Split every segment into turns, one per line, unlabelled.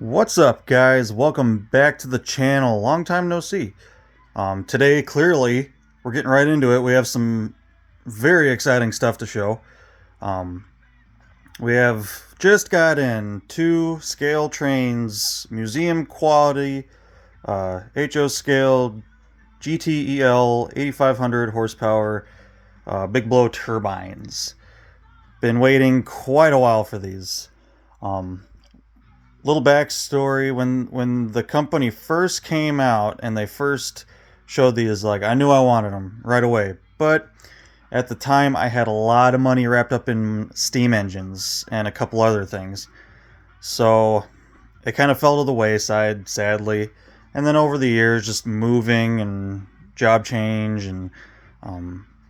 What's up, guys? Welcome back to the channel. Long time no see. Today, clearly, we're getting right into it. We have some very exciting stuff to show. Um, we have just got in two ScaleTrains museum quality HO scale GTEL 8500 horsepower big blow turbines. Been waiting quite a while for these. Little backstory: when the company first came out and they first showed these, like, I knew I wanted them right away, but at the time I had a lot of money wrapped up in steam engines and a couple other things, so it kind of fell to the wayside, sadly. And then over the years, just moving and job change and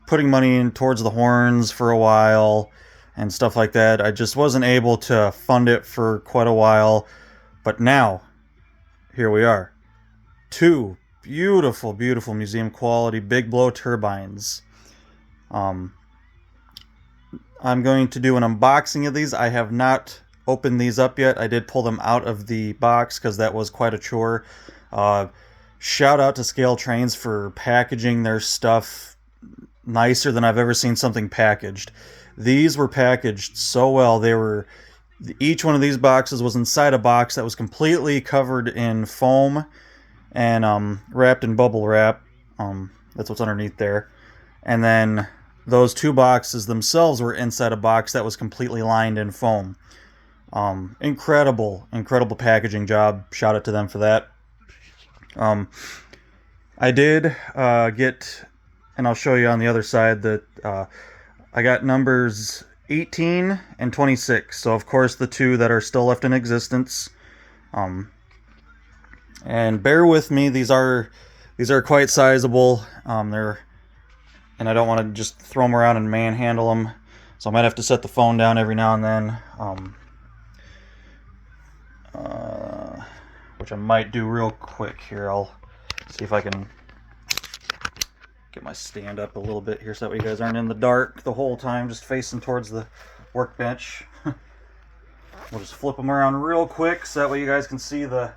putting money in towards the horns for a while and stuff like that, I just wasn't able to fund it for quite a while. But now, here we are. Two beautiful, beautiful museum quality big blow turbines. I'm going to do an unboxing of these. I have not opened these up yet. I did pull them out of the box because that was quite a chore. Shout out to ScaleTrains for packaging their stuff nicer than I've ever seen something packaged. These were packaged so well. Each one of these boxes was inside a box that was completely covered in foam and wrapped in bubble wrap. That's what's underneath there. And then those two boxes themselves were inside a box that was completely lined in foam. Incredible packaging job. Shout out to them for that. I did get, and I'll show you on the other side, that I got numbers 18 and 26. So, of course, the two that are still left in existence. And bear with me, these are quite sizable. And I don't want to just throw them around and manhandle them, so I might have to set the phone down every now and then. Which I might do real quick here. I'll see if I can get my stand up a little bit here so that way you guys aren't in the dark the whole time, just facing towards the workbench. We'll just flip them around real quick so that way you guys can see the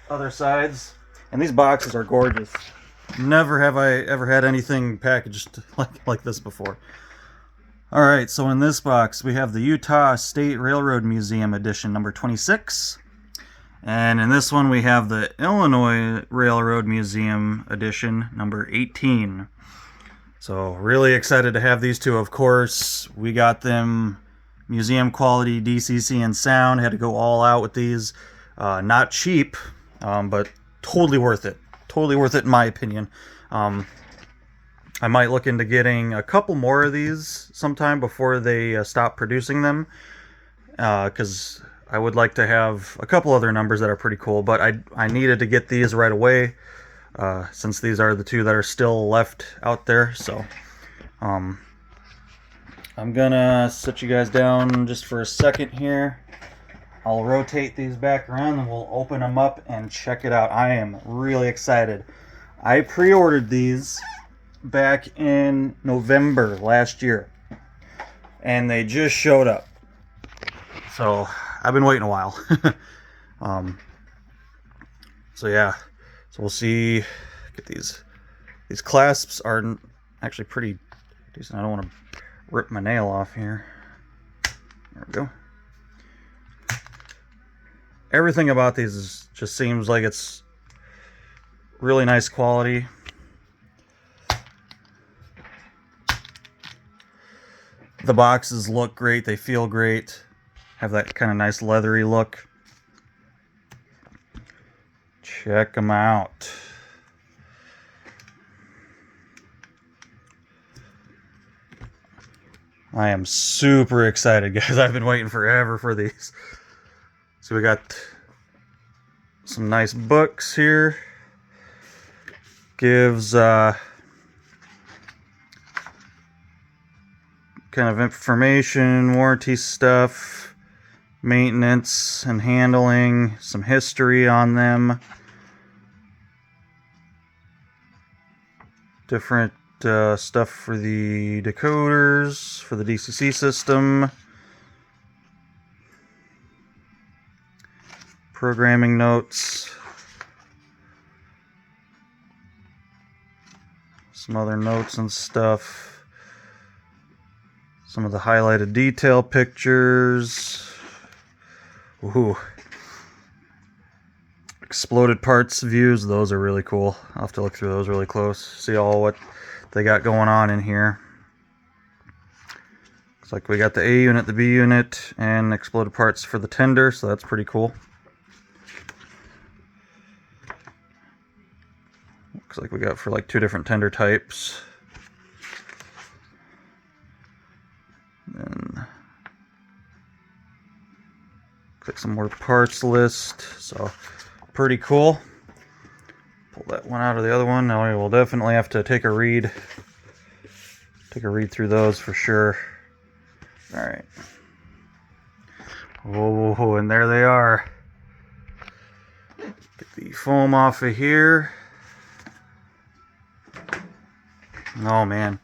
other sides. And these boxes are gorgeous. Never have I ever had anything packaged like this before. Alright, so in this box we have the Utah State Railroad Museum edition number 26. And in this one we have the Illinois Railroad Museum edition number 18. So really excited to have these two. Of course, we got them museum quality DCC and sound. Had to go all out with these. Not cheap, but totally worth it. Totally worth it in my opinion. I might look into getting a couple more of these sometime before they stop producing them, because I would like to have a couple other numbers that are pretty cool, but I needed to get these right away, since these are the two that are still left out there. So I'm gonna sit you guys down just for a second here. I'll rotate these back around and we'll open them up and check it out. I am really excited. I pre-ordered these back in November last year, and they just showed up. So I've been waiting a while. So yeah, so we'll see. Get these clasps are actually pretty decent. I don't want to rip my nail off here. There we go. Everything about these just seems like it's really nice quality. The boxes look great. They feel great. Have that kind of nice leathery look. Check them out. I am super excited, guys. I've been waiting forever for these. So we got some nice books here. Gives kind of information, warranty stuff, maintenance and handling, some history on them, different stuff for the decoders, for the DCC system, programming notes. Some other notes and stuff. Some of the highlighted detail pictures. Ooh. Exploded parts views, those are really cool. I'll have to look through those really close, see all what they got going on in here. Looks like we got the A unit, the B unit, and exploded parts for the tender, so that's pretty cool. Looks like we got for like 2 different tender types. Then click some more parts list, so pretty cool. Pull that one out of the other one. Now we will definitely have to take a read through those for sure. All right. Oh, and there they are. Get the foam off of here. Oh man.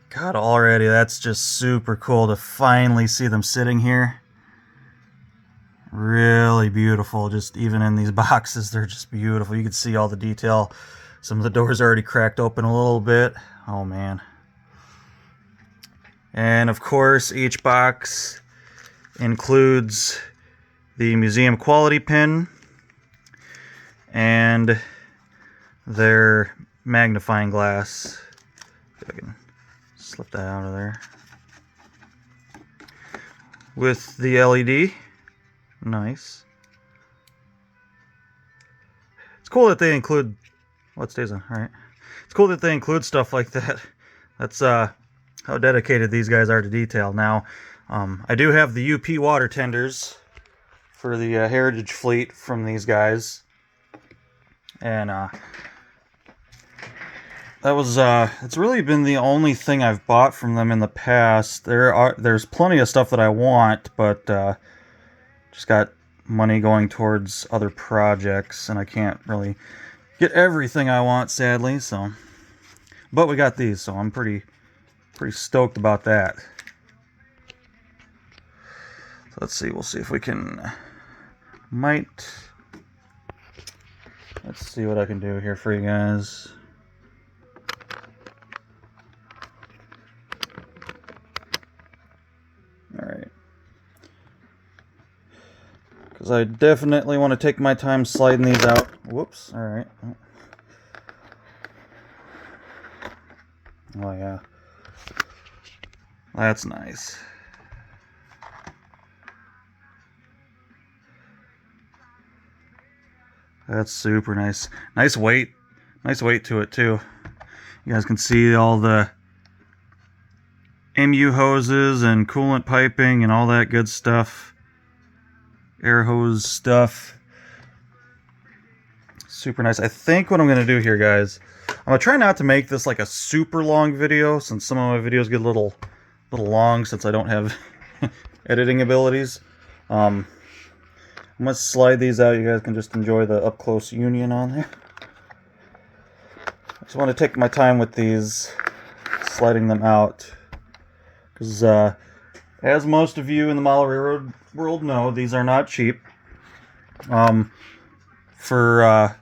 God, already that's just super cool to finally see them sitting here. Really beautiful, just even in these boxes, they're just beautiful. You can see all the detail. Some of the doors are already cracked open a little bit. Oh man. And of course, each box includes the museum quality pin and their magnifying glass. If I can slip that out of there. With the LED. Nice. It's cool that they include... Well, it stays on. Alright. It's cool that they include stuff like that. That's how dedicated these guys are to detail. Now, I do have the UP water tenders for the Heritage Fleet from these guys. And that was it's really been the only thing I've bought from them in the past. There's plenty of stuff that I want, but just got money going towards other projects, and I can't really get everything I want, sadly. So, but we got these, so I'm pretty stoked about that. So let's see. We'll see if we can. Let's see what I can do here for you guys. Alright. Because I definitely want to take my time sliding these out. Whoops. Alright. Oh yeah. That's nice. That's super nice. Nice weight. Nice weight to it too. You guys can see all the MU hoses and coolant piping and all that good stuff. Air hose stuff. Super nice. I think what I'm going to do here, guys, I'm going to try not to make this like a super long video, since some of my videos get a little long since I don't have editing abilities. I'm going to slide these out. You guys can just enjoy the up-close union on there. I just want to take my time with these, sliding them out. Because, as most of you in the model railroad world know, these are not cheap. For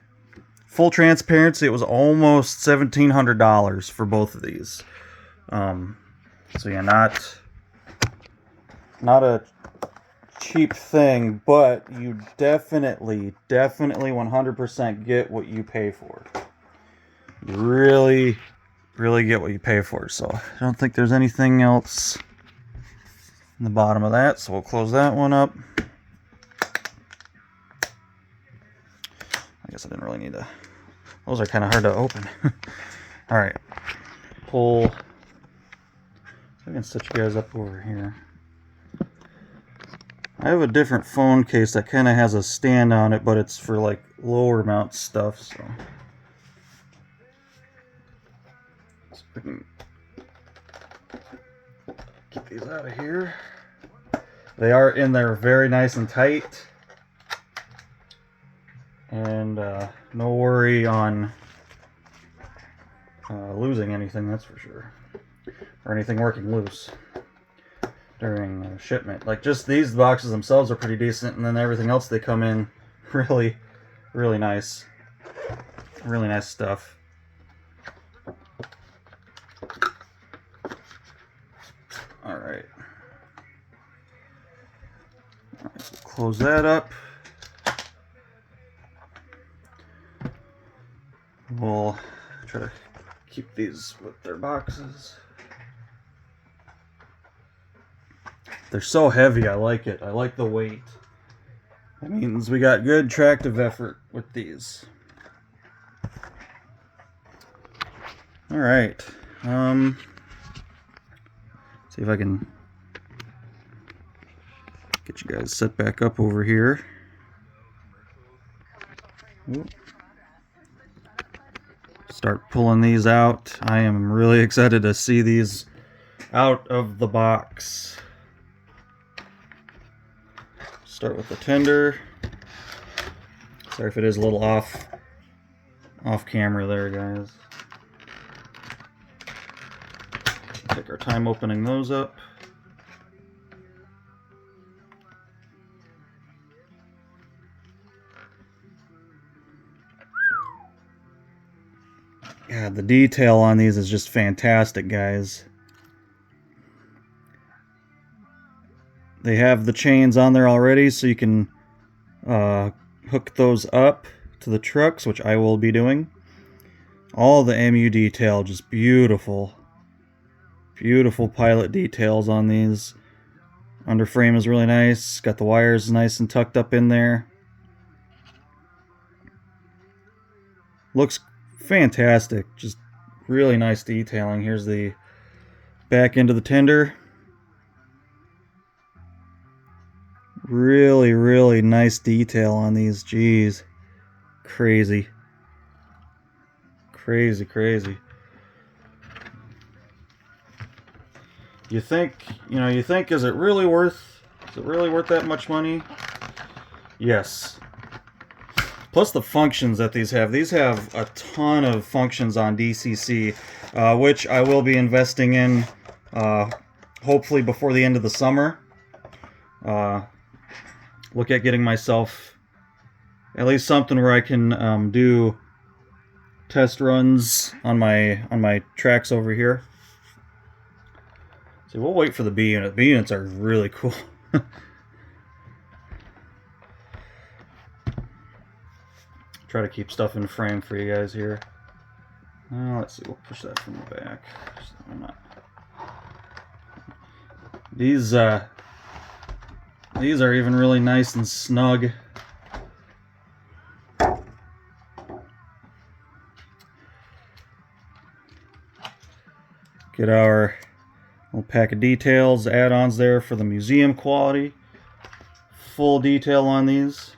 full transparency, it was almost $1,700 for both of these. So yeah, not a cheap thing, but you definitely 100% get what you pay for. You really get what you pay for. So I don't think there's anything else in the bottom of that, so we'll close that one up. I guess I didn't really need to. Those are kind of hard to open. All right, pull. I can set you guys up over here. I have a different phone case that kind of has a stand on it, but it's for like lower mount stuff. So I can get these out of here. They are in there very nice and tight, and no worry on losing anything, that's for sure, or anything working loose. during shipment. Like just these boxes themselves are pretty decent, and then everything else they come in really, really nice. Really nice stuff. All right. So close that up. We'll try to keep these with their boxes. They're so heavy, I like it. I like the weight. That means we got good tractive effort with these. All right. See if I can get you guys set back up over here. Ooh. Start pulling these out. I am really excited to see these out of the box. Start with the tender. Sorry if it is a little off camera there, guys. Take our time opening those up. Yeah, the detail on these is just fantastic, guys. They have the chains on there already, so you can hook those up to the trucks, which I will be doing. All the MU detail, just beautiful. Beautiful pilot details on these. Underframe is really nice. Got the wires nice and tucked up in there. Looks fantastic. Just really nice detailing. Here's the back end of the tender. Really, really nice detail on these. Jeez. Crazy. Crazy, crazy. You think, is it really worth that much money? Yes. Plus the functions that these have. These have a ton of functions on DCC, which I will be investing in hopefully before the end of the summer. Look at getting myself at least something where I can do test runs on my tracks over here. So we'll wait for the B unit. B units are really cool. Try to keep stuff in frame for you guys here. Let's see, we'll push that from the back. So I'm not... These are even really nice and snug. Get our little pack of details, add-ons there for the museum quality. Full detail on these.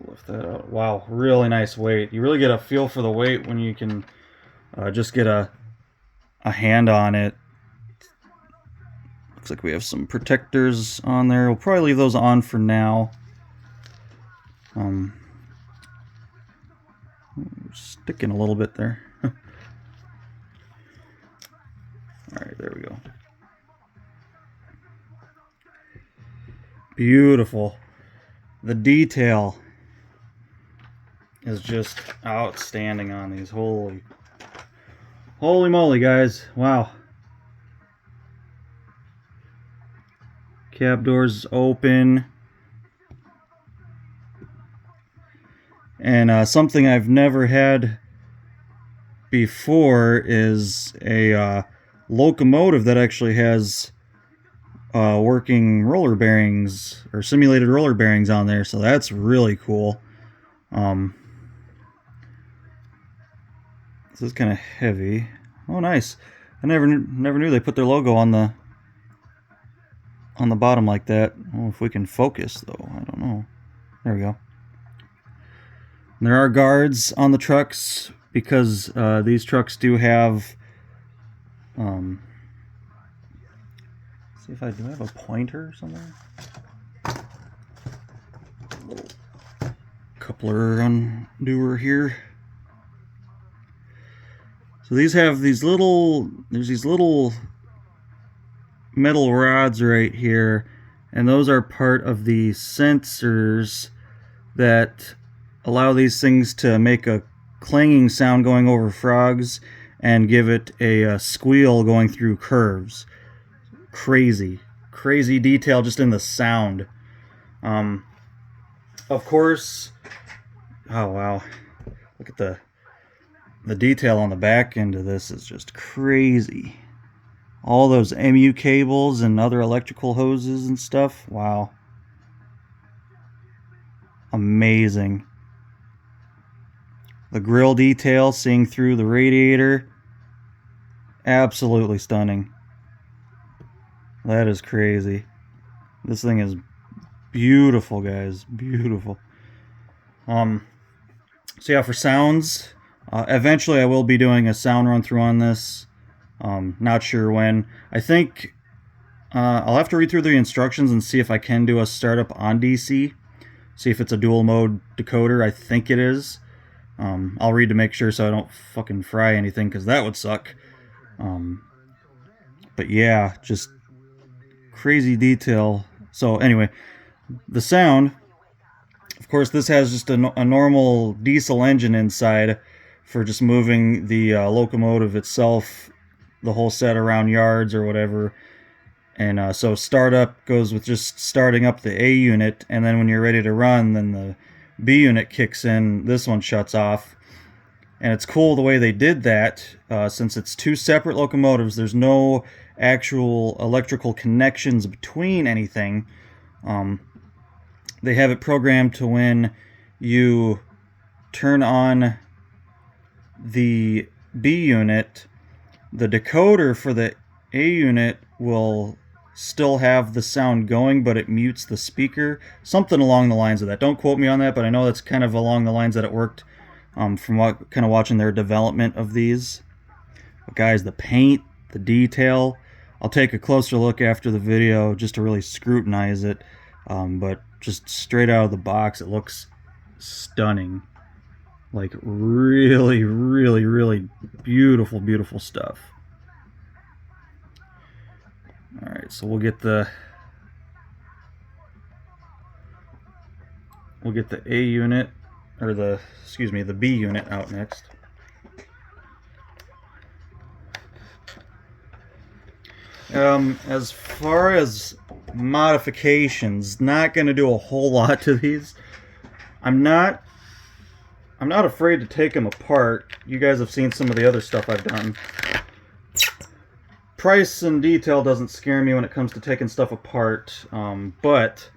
Lift that out. Wow, really nice weight. You really get a feel for the weight when you can just get a hand on it. Looks like we have some protectors on there. We'll probably leave those on for now. Sticking a little bit there. Alright, there we go. Beautiful. The detail is just outstanding on these. Holy moly, guys. Wow. Cab doors open. And something I've never had before is a locomotive that actually has working roller bearings or simulated roller bearings on there, so that's really cool. This is kind of heavy. Oh, nice! I never knew they put their logo on the bottom like that. Oh, if we can focus though, I don't know. There we go. And there are guards on the trucks because these trucks do have. See if I do have a pointer somewhere. A little coupler undoer here. So these have these little, there's these little metal rods right here, and those are part of the sensors that allow these things to make a clanging sound going over frogs and give it a squeal going through curves. Crazy detail just in the sound. Of course, oh wow, look at the detail on the back end of this is just crazy. All those MU cables and other electrical hoses and stuff. Wow. Amazing. The grill detail seeing through the radiator. Absolutely stunning. That is crazy. This thing is beautiful, guys. Beautiful. So yeah, for sounds, eventually I will be doing a sound run through on this. Not sure when. I think I'll have to read through the instructions and see if I can do a startup on DC. See if it's a dual mode decoder. I think it is. I'll read to make sure so I don't fucking fry anything, because that would suck. But yeah, just crazy detail. So anyway, the sound, of course, this has just a normal diesel engine inside for just moving the locomotive itself, the whole set around yards or whatever. And so startup goes with just starting up the A unit, and then when you're ready to run, then the B unit kicks in. This one shuts off. And it's cool the way they did that. Since it's two separate locomotives, there's no actual electrical connections between anything. They have it programmed to when you turn on the B unit, the decoder for the A unit will still have the sound going, but it mutes the speaker. Something along the lines of that. Don't quote me on that, but I know that's kind of along the lines that it worked from what kind of watching their development of these. But guys, the paint, the detail, I'll take a closer look after the video just to really scrutinize it. But just straight out of the box, it looks stunning. Like really, really, really beautiful, beautiful stuff. Alright, so we'll get the A unit, or the B unit out next. As far as modifications, not going to do a whole lot to these. I'm not afraid to take them apart. You guys have seen some of the other stuff I've done. Price and detail doesn't scare me when it comes to taking stuff apart, but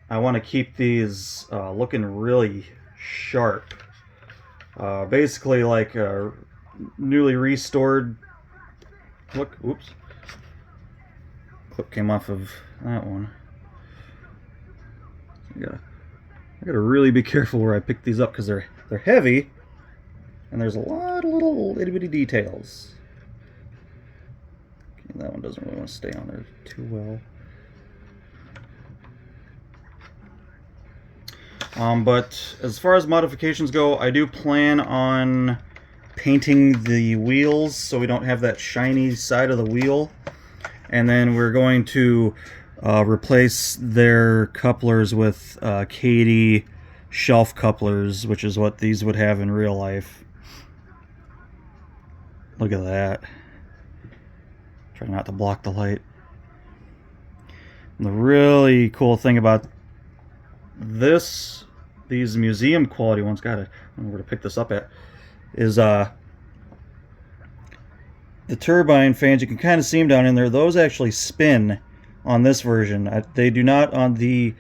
I want to keep these looking really sharp. Basically like a newly restored look. Oops. Clip came off of that one. I gotta really be careful where I pick these up, because they're heavy and there's a lot of little itty bitty details. Okay, that one doesn't really want to stay on there too well. But as far as modifications go, I do plan on painting the wheels so we don't have that shiny side of the wheel. And then we're going to replace their couplers with Katie shelf couplers, which is what these would have in real life. Look at that. Try not to block the light. And the really cool thing about these museum quality ones, I don't know where to pick this up at, is the turbine fans. You can kind of see them down in there. Those actually spin on this version. They do not on the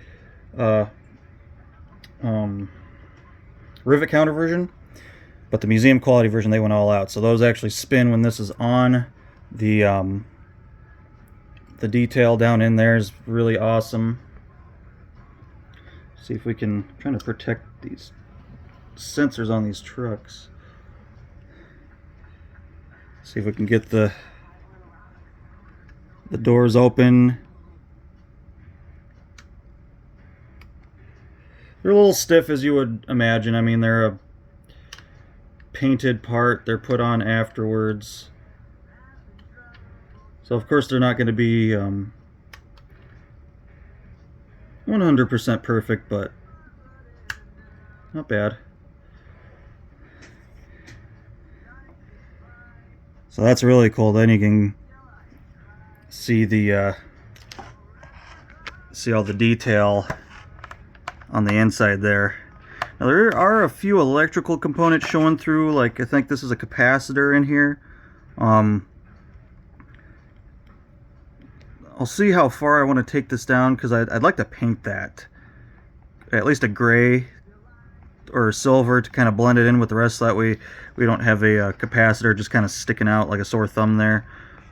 rivet counter version, but the museum quality version, they went all out. So those actually spin when this is on. The detail down in there is really awesome. See if we can try to protect these sensors on these trucks. See if we can get the doors open. They're a little stiff, as you would imagine. I mean, they're a painted part. They're put on afterwards. So, of course, they're not going to be 100% perfect, but not bad. So that's really cool. Then you can see the see all the detail on the inside there. Now there are a few electrical components showing through, like I think this is a capacitor in here. I'll see how far I want to take this down, because I'd like to paint that at least a gray or silver to kind of blend it in with the rest, so that way we don't have a capacitor just kind of sticking out like a sore thumb there.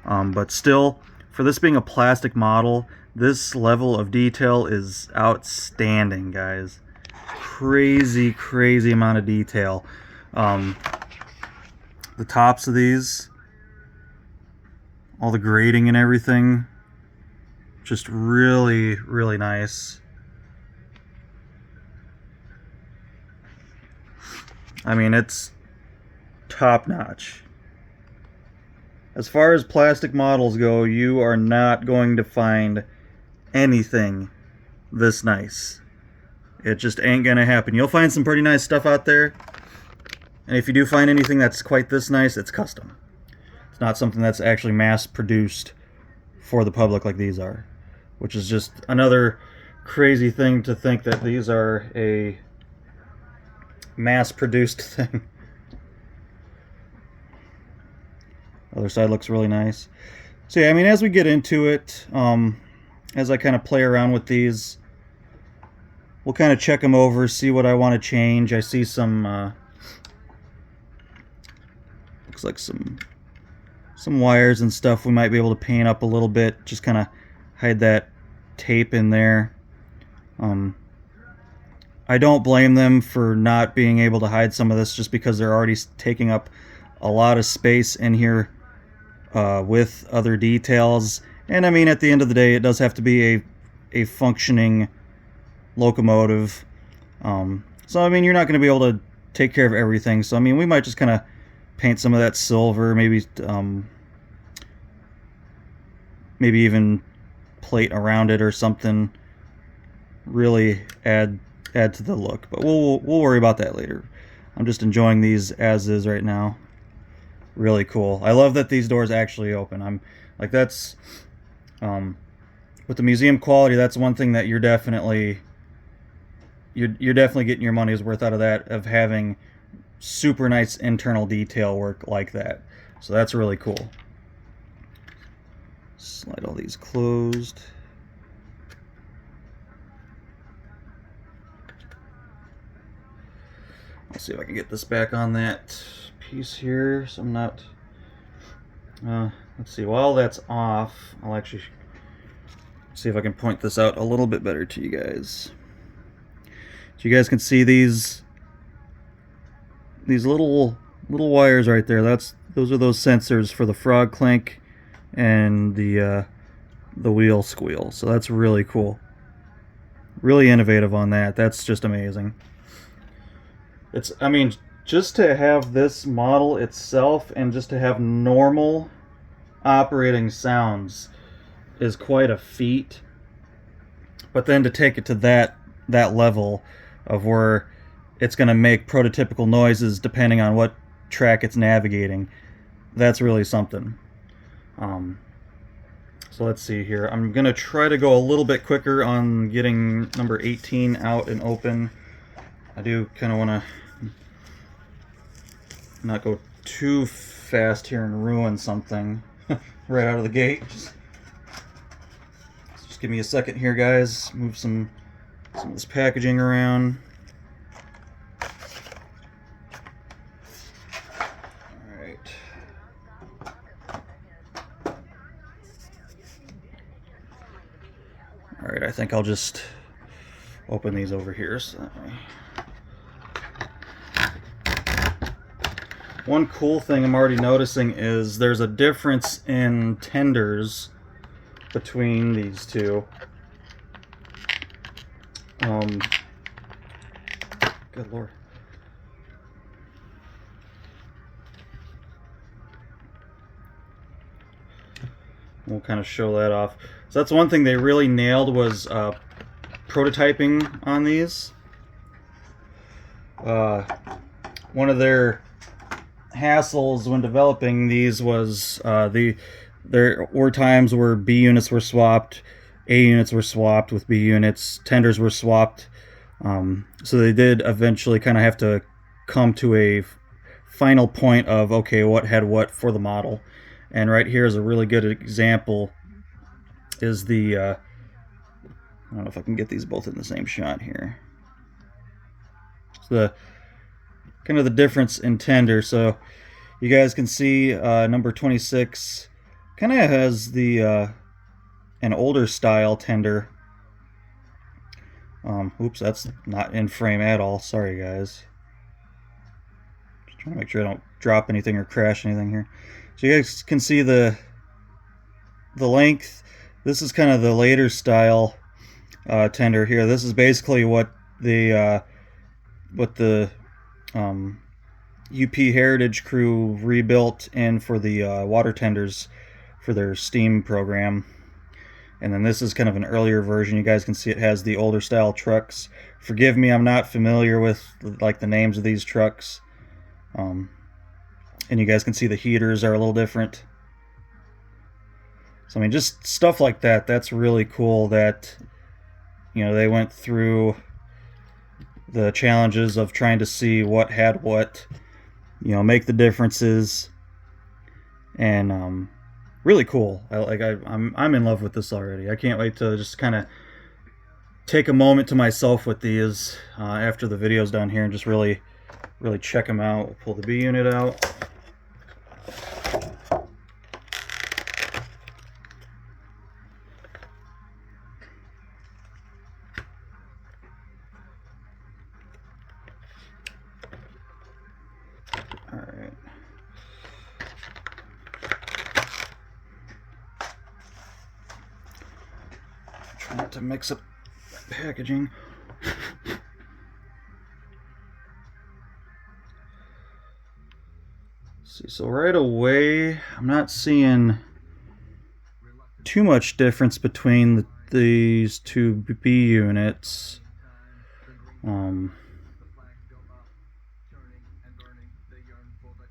But still, for this being a plastic model, this level of detail is outstanding, guys. Crazy, crazy amount of detail. The tops of these, all the grading and everything, just really, really nice. I mean, it's top notch. As far as plastic models go, you are not going to find anything this nice. It just ain't gonna happen. You'll find some pretty nice stuff out there, and if you do find anything that's quite this nice, it's custom. It's not something that's actually mass produced for the public like these are, which is just another crazy thing to think that these are a mass-produced thing. Other side looks really nice. So yeah, I mean, as we get into it, as I kind of play around with these, we'll kind of check them over, see what I want to change. I see some looks like some wires and stuff we might be able to paint up a little bit, just kind of hide that tape in there. I don't blame them for not being able to hide some of this, just because they're already taking up a lot of space in here with other details. And I mean, at the end of the day, it does have to be a functioning locomotive. So I mean, you're not going to be able to take care of everything. So I mean, we might just kind of paint some of that silver, maybe maybe even plate around it or something. Really add to the look, but we'll worry about that later. I'm just enjoying these as is right now. Really cool. I love that these doors actually open. I'm like, that's with the museum quality, that's one thing that you're definitely getting your money's worth out of that, of having super nice internal detail work like that. So that's really cool. Slide all these closed. Let's see if I can get this back on that piece here, so I'm not... let's see, while that's off, I'll actually see if I can point this out a little bit better to you guys. So you guys can see these little wires right there. Those are those sensors for the frog clank and the wheel squeal. So that's really cool. Really innovative on that. That's just amazing. I mean, just to have this model itself and just to have normal operating sounds is quite a feat. But then to take it to that level of where it's going to make prototypical noises depending on what track it's navigating, that's really something. So let's see here. I'm going to try to go a little bit quicker on getting number 18 out and open. I do kind of want to not go too fast here and ruin something right out of the gate. Just give me a second here, guys. Move some of this packaging around. Alright. Alright, I think I'll just open these over here. So that way. One cool thing I'm already noticing is there's a difference in tenders between these two. Good Lord. We'll kind of show that off. So that's one thing they really nailed was prototyping on these. One of their hassles when developing these was there were times where B units were swapped, A units were swapped with B units, tenders were swapped. So they did eventually kind of have to come to a final point of, okay, what had what for the model. And right here is a really good example, is the, I don't know if I can get these both in the same shot here. So the kind of the difference in tender. So you guys can see number 26 kind of has the an older style tender. Oops, that's not in frame at all. Sorry, guys. Just trying to make sure I don't drop anything or crash anything here. So you guys can see the length. This is kind of the later style tender here. This is basically what the UP Heritage crew rebuilt in for the water tenders for their steam program. And then this is kind of an earlier version. You guys can see it has the older style trucks. Forgive me, I'm not familiar with like the names of these trucks. And you guys can see the heaters are a little different. So I mean, just stuff like that, that's really cool that, you know, they went through the challenges of trying to see what had what, you know, make the differences, and really cool. I'm in love with this already. I can't wait to just kind of take a moment to myself with these after the video's done here and just really check them out. We'll pull the B unit out. Alright. Try not to mix up packaging. See, so right away, I'm not seeing too much difference between these two B units.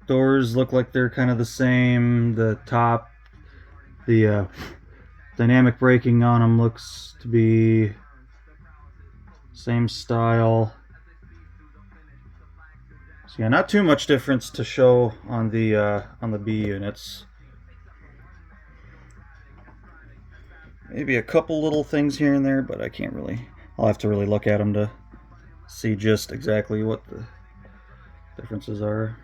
Doors look like they're kind of the same. The top, the dynamic braking on them looks to be same style. So yeah, not too much difference to show on the B units. Maybe a couple little things here and there, but I can't really. I'll have to really look at them to see just exactly what the differences are.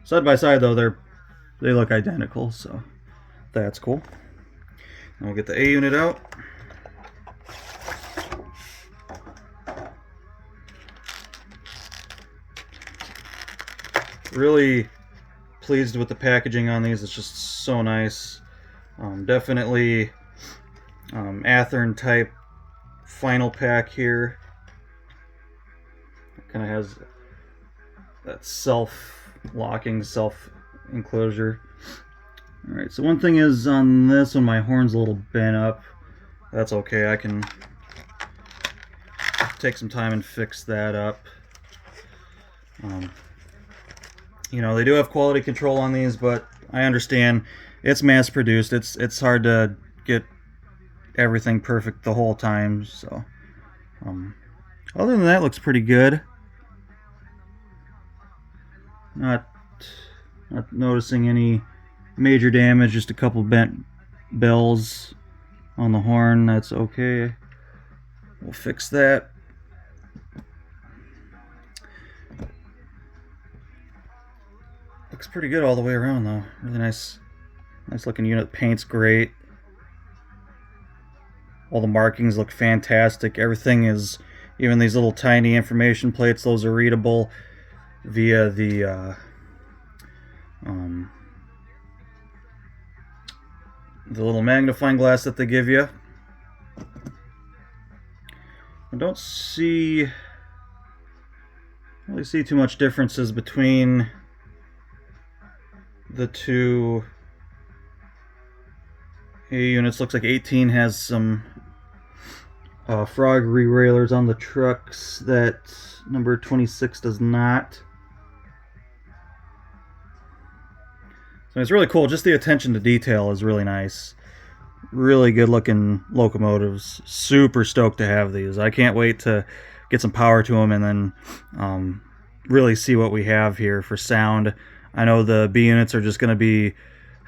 Side by side though, they look identical, so that's cool. And we'll get the A unit out. Really pleased with the packaging on these. It's just so nice. Definitely Athearn type final pack here. It kind of has that self-locking, self-enclosure. Alright, so one thing is on this one, my horn's a little bent up. That's okay, I can take some time and fix that up. You know, they do have quality control on these, but I understand it's mass-produced. It's hard to get everything perfect the whole time. So, other than that, looks pretty good. Not noticing any major damage. Just a couple bent bells on the horn. That's okay. We'll fix that. Looks pretty good all the way around though. Really nice looking unit. Paint's great. All the markings look fantastic. Everything is, even these little tiny information plates, those are readable via the little magnifying glass that they give you. I don't see really see too much differences between the two A units. Looks like 18 has some frog derailleurs on the trucks that number 26 does not. So it's really cool. Just the attention to detail is really nice. Really good looking locomotives. Super stoked to have these. I can't wait to get some power to them and then really see what we have here for sound. I know the B units are just going to be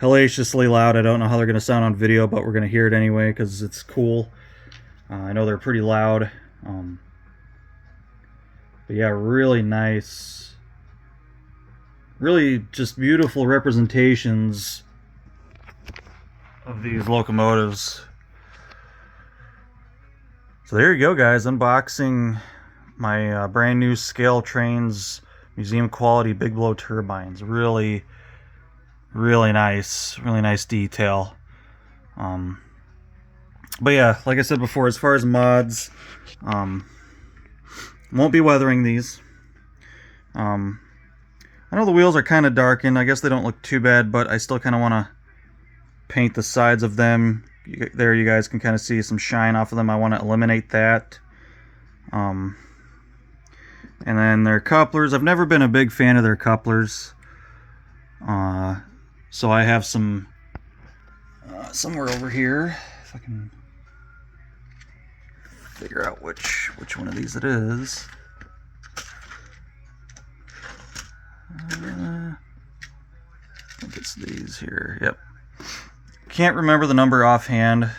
hellaciously loud. I don't know how they're going to sound on video, but we're going to hear it anyway because it's cool. I know they're pretty loud. But yeah, really nice. Really just beautiful representations of these locomotives. So there you go, guys. Unboxing my brand new ScaleTrains museum quality big blow turbines. Really nice detail. But yeah, like I said before, as far as mods, won't be weathering these. I know the wheels are kind of darkened. I guess they don't look too bad, but I still kind of want to paint the sides of them. There you guys can kind of see some shine off of them. I want to eliminate that. And then their couplers. I've never been a big fan of their couplers. So I have some somewhere over here, if I can figure out which one of these it is. I think it's these here. Yep. Can't remember the number offhand. See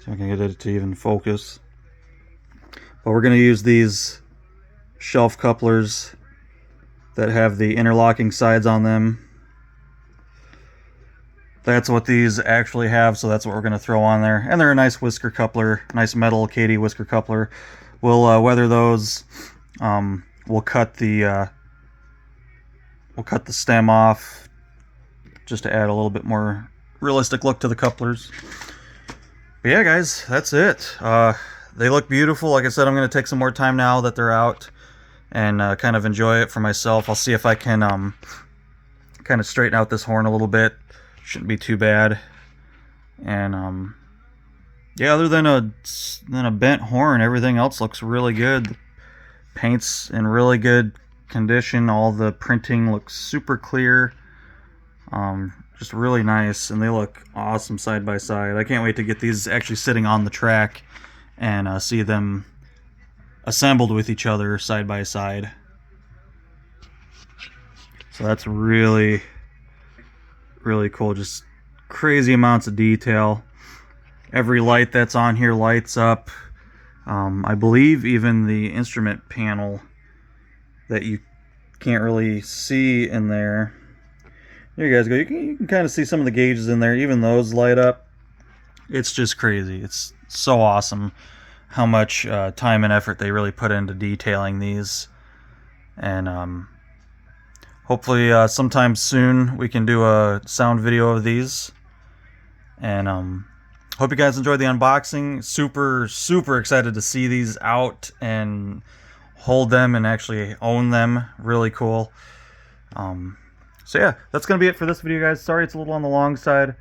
if I can get it to even focus. But we're going to use these shelf couplers that have the interlocking sides on them. That's what these actually have, so that's what we're going to throw on there. And they're a nice whisker coupler, nice metal Katy whisker coupler. We'll weather those. We'll cut the stem off just to add a little bit more realistic look to the couplers. But yeah, guys, that's it. They look beautiful. Like I said, I'm going to take some more time now that they're out and kind of enjoy it for myself. I'll see if I can kind of straighten out this horn a little bit. Shouldn't be too bad. And yeah, other than a bent horn, everything else looks really good. The paint's in really good condition. All the printing looks super clear. Just really nice, and they look awesome side by side. I can't wait to get these actually sitting on the track and see them assembled with each other side by side. So that's really cool. Just crazy amounts of detail. Every light that's on here lights up. I believe even the instrument panel that you can't really see in there. There you guys go. You can kind of see some of the gauges in there. Even those light up. It's just crazy. It's so awesome how much time and effort they really put into detailing these. And hopefully sometime soon we can do a sound video of these. And hope you guys enjoyed the unboxing. Super excited to see these out and hold them and actually own them. Really cool. So yeah, that's going to be it for this video, guys. Sorry it's a little on the long side.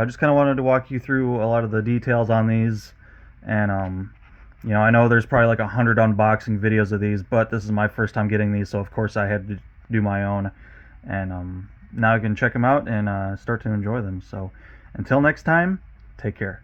Just kind of wanted to walk you through a lot of the details on these. And, you know, I know there's probably like 100 unboxing videos of these, but this is my first time getting these, so of course I had to do my own. And now I can check them out and start to enjoy them. So until next time, take care.